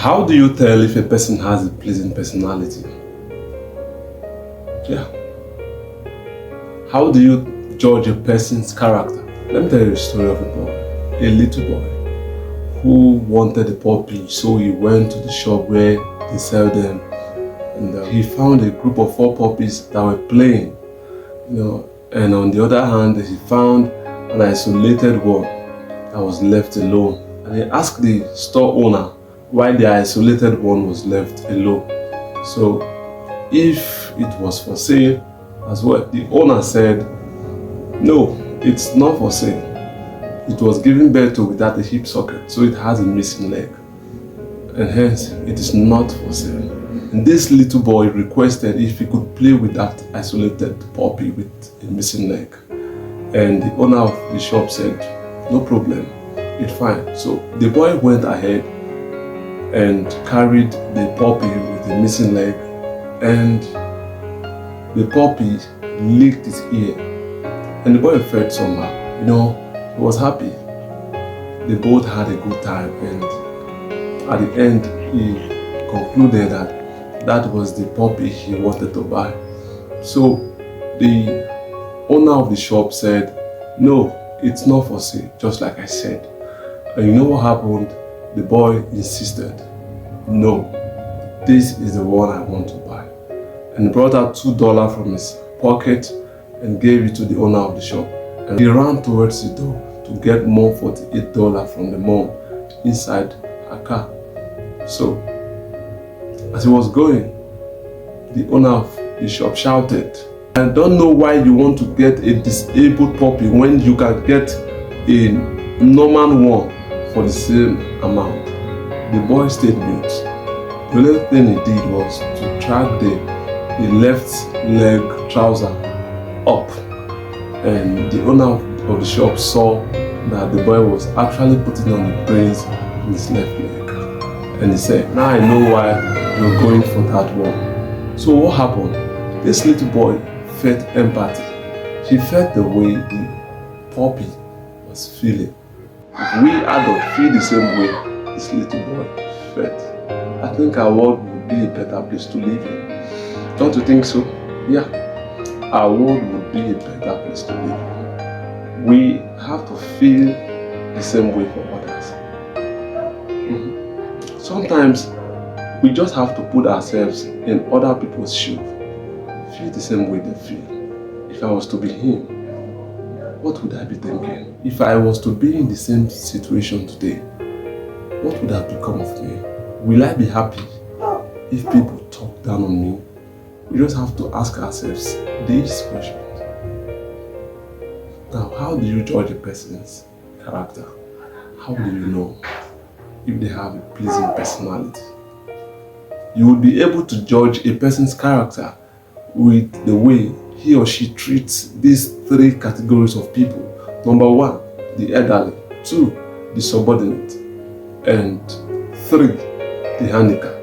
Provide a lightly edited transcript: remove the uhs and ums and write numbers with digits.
How do you tell if a person has a pleasing personality? Yeah. How do you judge a person's character? Let me tell you a story of a boy, a little boy, who wanted a puppy, so he went to the shop where they sell them, and he found a group of 4 puppies that were playing, and on the other hand, he found an isolated one that was left alone. And he asked the store owner why the isolated one was left alone. So, if it was for sale as well, the owner said, no, it's not for sale. It was given birth to without a hip socket, so it has a missing leg, and hence it is not for sale. And this little boy requested if he could play with that isolated puppy with a missing leg, and the owner of the shop said, no problem, it's fine. So the boy went ahead and carried the puppy with a missing leg, and the puppy licked his ear, and the boy felt somehow. He was happy. They both had a good time, and at the end, he concluded that was the puppy he wanted to buy. So the owner of the shop said, no, it's not for sale, just like I said. And you know what happened? The boy insisted, no, this is the one I want to buy. And brought out $2 from his pocket and gave it to the owner of the shop. And he ran towards the door to get more $48 from the mom inside her car. So, as he was going, the owner of the shop shouted, I don't know why you want to get a disabled puppy when you can get a normal one for the same amount. The boy stayed mute. The only thing he did was to drag the left leg trouser up, and the owner of the shop saw that the boy was actually putting on the brace in his left leg, and he said, now I know why you're going for that one. So what happened? This little boy felt empathy. He felt the way the puppy was feeling. If we adults feel the same way this little boy felt, I think our world would be a better place to live in. Don't you think so? Yeah. Our world would be a better place to live in. We have to feel the same way for others. Sometimes we just have to put ourselves in other people's shoes. Feel the same way they feel. If I was to be him, what would I be thinking? If I was to be in the same situation today, what would have become of me? Will I be happy if people talk down on me? We just have to ask ourselves these questions. Now, how do you judge a person's character? How do you know if they have a pleasing personality? You will be able to judge a person's character with the way he or she treats these 3 categories of people. Number 1, the elderly. 2, the subordinate. And 3, the handicapped.